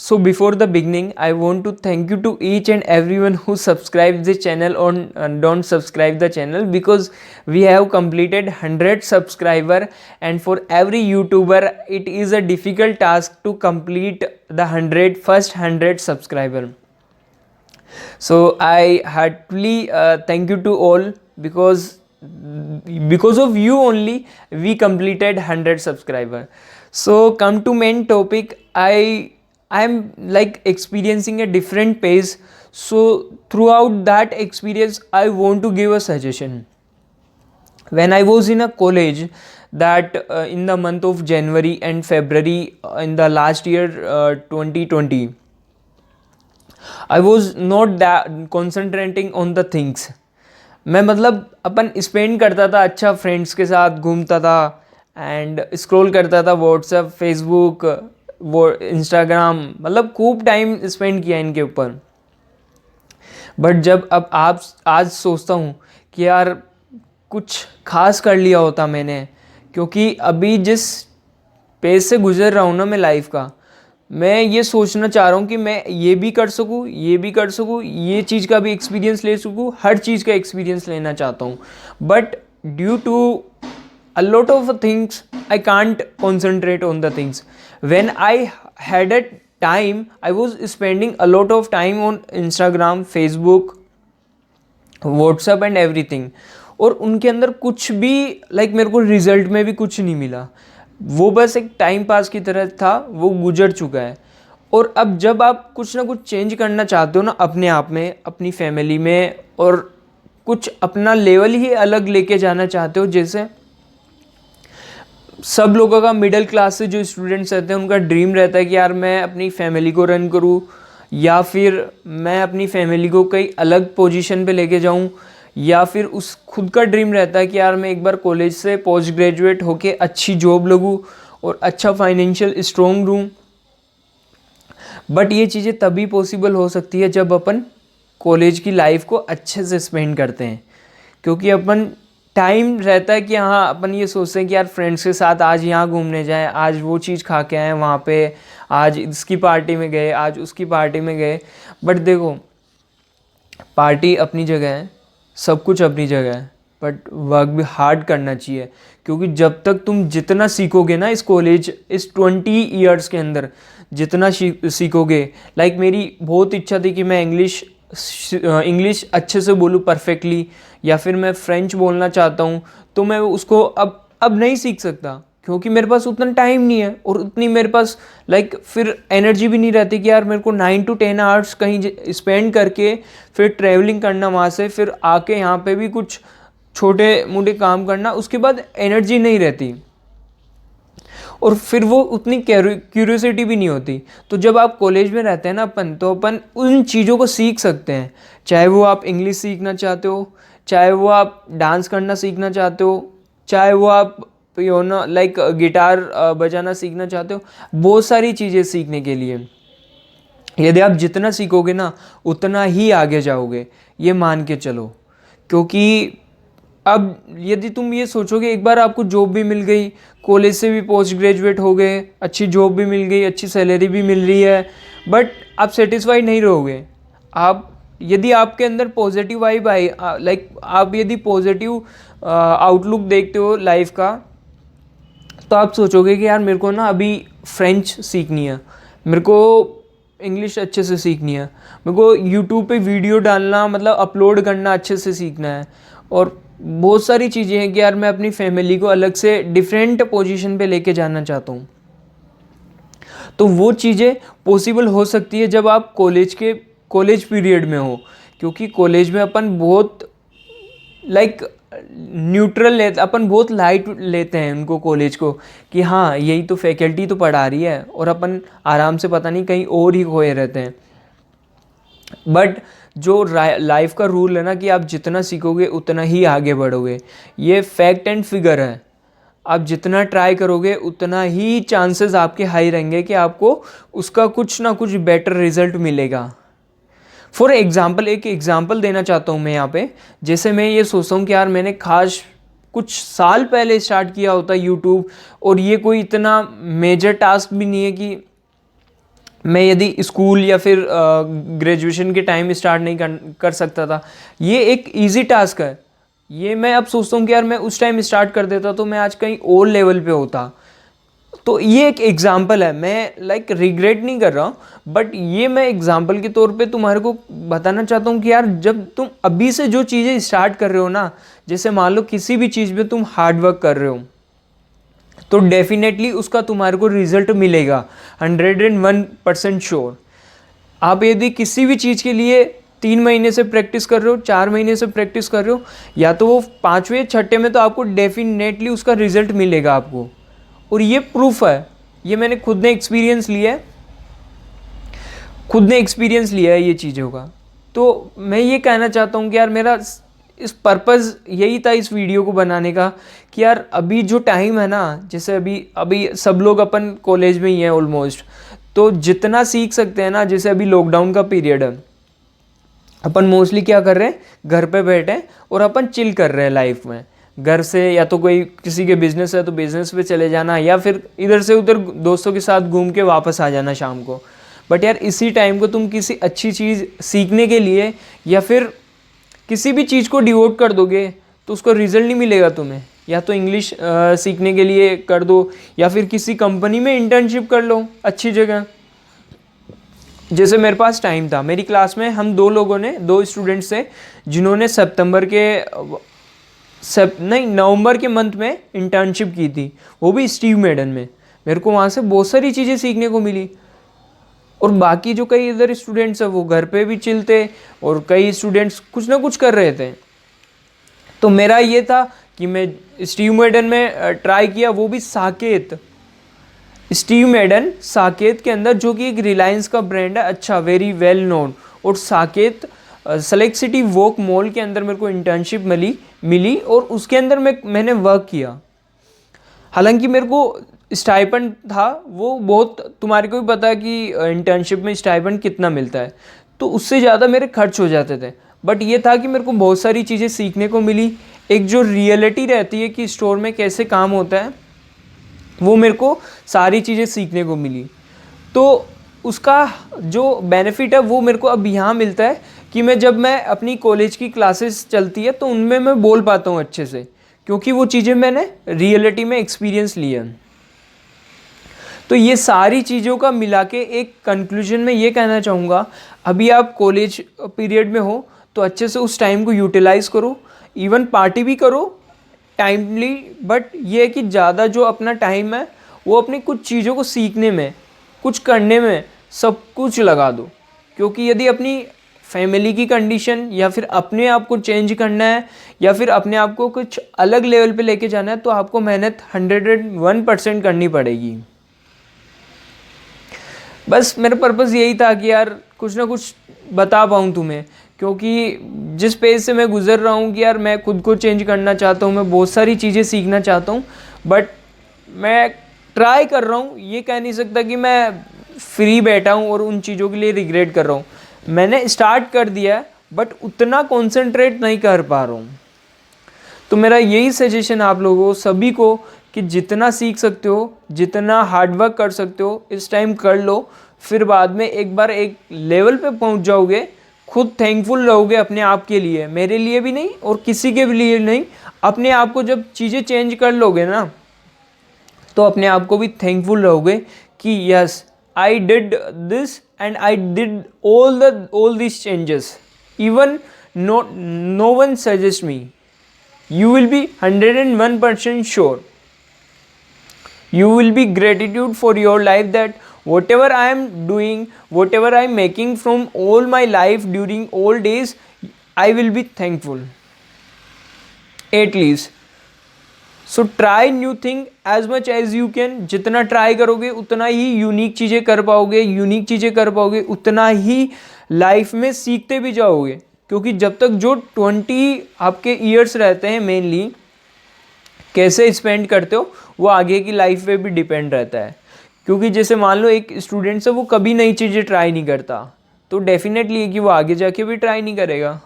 So before the beginning, I want to thank you to each and everyone who subscribed the channel or don't subscribe the channel, because we have completed 100 subscriber, and for every YouTuber it is a difficult task to complete the first 100 subscriber. So I heartily thank you to all, because of you only we completed 100 subscriber. So come to main topic. I'm like experiencing a different pace. So throughout that experience I want to give a suggestion. When I was in a college, that in the month of January and February, in the last year, 2020, I was not that concentrating on the things. मैं मतलब अपन spend करता था अच्छा, friends के साथ घूमता था and scroll करता था व्हाट्सएप, फेसबुक, वो इंस्टाग्राम, मतलब खूब टाइम स्पेंड किया इनके ऊपर. बट जब अब आप आज सोचता हूँ कि यार कुछ खास कर लिया होता मैंने, क्योंकि अभी जिस पेज से गुजर रहा हूँ ना मैं लाइफ का, मैं ये सोचना चाह रहा हूँ कि मैं ये भी कर सकूँ, ये भी कर सकूँ, ये चीज़ का भी एक्सपीरियंस ले सकूँ, हर चीज़ का एक्सपीरियंस लेना चाहता हूँ. But due to a lot of things I can't concentrate on the things. When I had a time, I was spending a lot of time on Instagram, Facebook, WhatsApp and everything. और उनके अंदर कुछ भी मेरे को result में भी कुछ नहीं मिला. वो बस एक टाइम पास की तरह था, वो गुजर चुका है. और अब जब आप कुछ ना कुछ चेंज करना चाहते हो ना अपने आप में, अपनी फैमिली में, और कुछ अपना लेवल ही अलग लेके जाना चाहते हो, जैसे सब लोगों का मिडिल क्लास से जो स्टूडेंट्स रहते हैं उनका ड्रीम रहता है कि यार मैं अपनी फैमिली को रन करूँ, या फिर मैं अपनी फैमिली को कई अलग पोजीशन पे लेके जाऊँ, या फिर उस खुद का ड्रीम रहता है कि यार मैं एक बार कॉलेज से पोस्ट ग्रेजुएट होके अच्छी जॉब लगूँ और अच्छा फाइनेंशियल स्ट्रॉन्ग रहूँ. बट ये चीज़ें तभी पॉसिबल हो सकती है जब अपन कॉलेज की लाइफ को अच्छे से स्पेंड करते हैं, क्योंकि अपन टाइम रहता है कि हाँ अपन ये सोचते हैं कि यार फ्रेंड्स के साथ आज यहाँ घूमने जाएं, आज वो चीज़ खा के आए वहाँ पे, आज इसकी पार्टी में गए, आज उसकी पार्टी में गए. बट देखो, पार्टी अपनी जगह है, सब कुछ अपनी जगह है, बट वर्क भी हार्ड करना चाहिए. क्योंकि जब तक तुम जितना सीखोगे ना इस कॉलेज, इस 20 ईयर्स के अंदर जितना सीखोगे, मेरी बहुत इच्छा थी कि मैं इंग्लिश अच्छे से बोलूँ परफेक्टली, या फिर मैं फ्रेंच बोलना चाहता हूँ, तो मैं उसको अब नहीं सीख सकता, क्योंकि मेरे पास उतना टाइम नहीं है और उतनी मेरे पास फिर एनर्जी भी नहीं रहती कि यार मेरे को 9 to 10 आवर्स कहीं स्पेंड करके फिर ट्रैवलिंग करना वहाँ से, फिर आके यहाँ पे भी कुछ छोटे मोटे काम करना, उसके बाद एनर्जी नहीं रहती और फिर वो उतनी क्यूरियोसिटी भी नहीं होती. तो जब आप कॉलेज में रहते हैं ना अपन, तो अपन उन चीज़ों को सीख सकते हैं, चाहे वो आप इंग्लिश सीखना चाहते हो, चाहे वो आप डांस करना सीखना चाहते हो, चाहे वो आप गिटार बजाना सीखना चाहते हो. बहुत सारी चीज़ें सीखने के लिए, यदि आप जितना सीखोगे ना उतना ही आगे जाओगे, ये मान के चलो. क्योंकि अब यदि तुम ये सोचोगे एक बार आपको जॉब भी मिल गई, कॉलेज से भी पोस्ट ग्रेजुएट हो गए, अच्छी जॉब भी मिल गई, अच्छी सैलरी भी मिल रही है, बट आप सेटिस्फाइड नहीं रहोगे. आप यदि आपके अंदर पॉजिटिव वाइब आई, आप यदि पॉजिटिव आउटलुक देखते हो लाइफ का, तो आप सोचोगे कि यार मेरे को ना अभी फ्रेंच सीखनी है, मेरे को इंग्लिश अच्छे से सीखनी है, मेरे को यूट्यूब पे वीडियो डालना अपलोड करना अच्छे से सीखना है, और बहुत सारी चीज़ें हैं कि यार मैं अपनी फैमिली को अलग से डिफरेंट पोजीशन पे लेके जाना चाहता हूँ. तो वो चीज़ें पॉसिबल हो सकती है जब आप कॉलेज पीरियड में हो, क्योंकि कॉलेज में अपन बहुत न्यूट्रल लेते, अपन बहुत लाइट लेते हैं उनको, कॉलेज को, कि हाँ यही तो फैकल्टी तो पढ़ा रही है, और अपन आराम से पता नहीं कहीं और ही खोए रहते हैं. बट जो लाइफ का रूल है ना कि आप जितना सीखोगे उतना ही आगे बढ़ोगे, ये फैक्ट एंड फिगर है. आप जितना ट्राई करोगे उतना ही चांसेस आपके हाई रहेंगे कि आपको उसका कुछ ना कुछ बेटर रिजल्ट मिलेगा. फॉर एग्जाम्पल, एक एग्जाम्पल देना चाहता हूँ मैं यहाँ पे. जैसे मैं ये सोचता हूँ कि यार मैंने खास कुछ साल पहले स्टार्ट किया होता यूट्यूब, और ये कोई इतना मेजर टास्क भी नहीं है कि मैं यदि स्कूल या फिर ग्रेजुएशन के टाइम स्टार्ट नहीं कर सकता था, ये एक इजी टास्क है। ये मैं अब सोचता हूँ कि यार मैं उस टाइम स्टार्ट कर देता तो मैं आज कहीं और लेवल पे होता। तो ये एक एग्जाम्पल है, मैं लाइक रिग्रेट नहीं कर रहा हूँ, बट ये मैं एग्जाम्पल के तौर पे तुम्हारे को बताना चाहता हूँ कि यार जब तुम अभी से जो चीज़ें स्टार्ट कर रहे हो ना, जैसे मान लो किसी भी चीज़ में तुम हार्ड वर्क कर रहे हो, तो डेफिनेटली उसका तुम्हारे को रिजल्ट मिलेगा, 101% श्योर। आप यदि किसी भी चीज़ के लिए 3 महीने से प्रैक्टिस कर रहे हो, 4 महीने से प्रैक्टिस कर रहे हो, या तो वो 5वें 6ठे में, तो आपको डेफिनेटली उसका रिजल्ट मिलेगा आपको। और ये प्रूफ है, ये मैंने खुद ने एक्सपीरियंस लिया है, खुद ने एक्सपीरियंस लिया है ये चीज़ों का। तो मैं ये कहना चाहता हूँ कि यार मेरा इस पर्पज़ यही था इस वीडियो को बनाने का, कि यार अभी जो टाइम है ना, जैसे अभी अभी सब लोग अपन कॉलेज में ही हैं ऑलमोस्ट, तो जितना सीख सकते हैं ना, जैसे अभी लॉकडाउन का पीरियड है, अपन मोस्टली क्या कर रहे हैं, घर पे बैठे हैं और अपन चिल कर रहे हैं लाइफ में। घर से या तो कोई किसी के बिजनेस है तो बिजनेस पे चले जाना, या फिर इधर से उधर दोस्तों के साथ घूम के वापस आ जाना शाम को। बट यार इसी टाइम को तुम किसी अच्छी चीज़ सीखने के लिए या फिर किसी भी चीज़ को डिवोट कर दोगे तो उसका रिजल्ट नहीं मिलेगा तुम्हें। या तो इंग्लिश सीखने के लिए कर दो, या फिर किसी कंपनी में इंटर्नशिप कर लो अच्छी जगह। जैसे मेरे पास टाइम था, मेरी क्लास में हम 2 स्टूडेंट्स थे जिन्होंने नवंबर के मंथ में इंटर्नशिप की थी, वो भी स्टीव मैडन में। मेरे को वहाँ से बहुत सारी चीज़ें सीखने को मिली। और बाकी जो कई इधर स्टूडेंट्स हैं वो घर पे भी चिल थे, और कई स्टूडेंट्स कुछ ना कुछ कर रहे थे। तो मेरा ये था कि मैं स्टीव मैडन में ट्राई किया, वो भी साकेत, स्टीव मैडन साकेत के अंदर, जो कि एक रिलायंस का ब्रांड है, अच्छा वेरी वेल नोन। और Saket Select City Walk mall के अंदर मेरे को इंटर्नशिप मिली और उसके अंदर मैंने वर्क किया। हालांकि मेरे को स्टाइपेंड था वो बहुत, तुम्हारे को भी पता है कि इंटर्नशिप में स्टाइपेंड कितना मिलता है, तो उससे ज़्यादा मेरे खर्च हो जाते थे। बट ये था कि मेरे को बहुत सारी चीज़ें सीखने को मिली। एक जो रियलिटी रहती है कि स्टोर में कैसे काम होता है, वो मेरे को सारी चीज़ें सीखने को मिली। तो उसका जो बेनिफिट है वो मेरे को अब यहाँ मिलता है कि जब मैं अपनी कॉलेज की क्लासेस चलती है तो उनमें मैं बोल पाता हूँ अच्छे से, क्योंकि वो चीज़ें मैंने रियलिटी में एक्सपीरियंस लिया। तो ये सारी चीज़ों का मिला के एक कंक्लूजन में ये कहना चाहूँगा, अभी आप कॉलेज पीरियड में हो तो अच्छे से उस टाइम को यूटिलाइज़ करो, इवन पार्टी भी करो टाइमली। बट ये है कि ज़्यादा जो अपना टाइम है वो अपनी कुछ चीज़ों को सीखने में, कुछ करने में सब कुछ लगा दो। क्योंकि यदि अपनी फैमिली की कंडीशन या फिर अपने आप को चेंज करना है या फिर अपने आप को कुछ अलग लेवल पे लेके जाना है, तो आपको मेहनत 101% करनी पड़ेगी। बस मेरा पर्पज़ यही था कि यार कुछ ना कुछ बता पाऊँ तुम्हें, क्योंकि जिस पेज से मैं गुज़र रहा हूँ कि यार मैं खुद को चेंज करना चाहता हूँ, मैं बहुत सारी चीज़ें सीखना चाहता हूँ, बट मैं ट्राई कर रहा हूँ। ये कह नहीं सकता कि मैं फ्री बैठा हूँ और उन चीज़ों के लिए रिग्रेट कर रहा हूँ। मैंने स्टार्ट कर दिया है बट उतना कॉन्सेंट्रेट नहीं कर पा रहा हूँ। तो मेरा यही सजेशन आप लोगों सभी को कि जितना सीख सकते हो, जितना हार्डवर्क कर सकते हो इस टाइम कर लो। फिर बाद में एक बार एक लेवल पे पहुंच जाओगे, खुद थैंकफुल रहोगे अपने आप के लिए, मेरे लिए भी नहीं और किसी के भी लिए नहीं। अपने आप को जब चीज़ें चेंज कर लोगे ना, तो अपने आप को भी थैंकफुल रहोगे कि yes I did this and I did all this changes, even know one suggest me. You will be 101% sure. You will be gratitude for your life that whatever I am doing, whatever I am making from all my life during all days, I will be thankful. At least. So try new thing as much as you can. जितना try करोगे उतना ही unique चीज़ें कर पाओगे, unique चीज़ें कर पाओगे उतना ही लाइफ में सीखते भी जाओगे। क्योंकि जब तक जो 20 आपके ईयर्स रहते हैं, मेनली कैसे स्पेंड करते हो वो आगे की लाइफ पे भी डिपेंड रहता है। क्योंकि जैसे मान लो एक स्टूडेंट है वो कभी नई चीज़ें ट्राई नहीं करता, तो डेफिनेटली है कि वो आगे जाके भी ट्राई नहीं करेगा।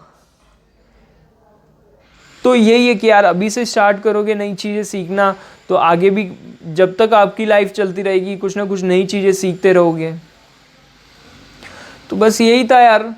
तो यही है कि यार अभी से स्टार्ट करोगे नई चीज़ें सीखना, तो आगे भी जब तक आपकी लाइफ चलती रहेगी कुछ ना कुछ नई चीज़ें सीखते रहोगे। तो बस यही था यार।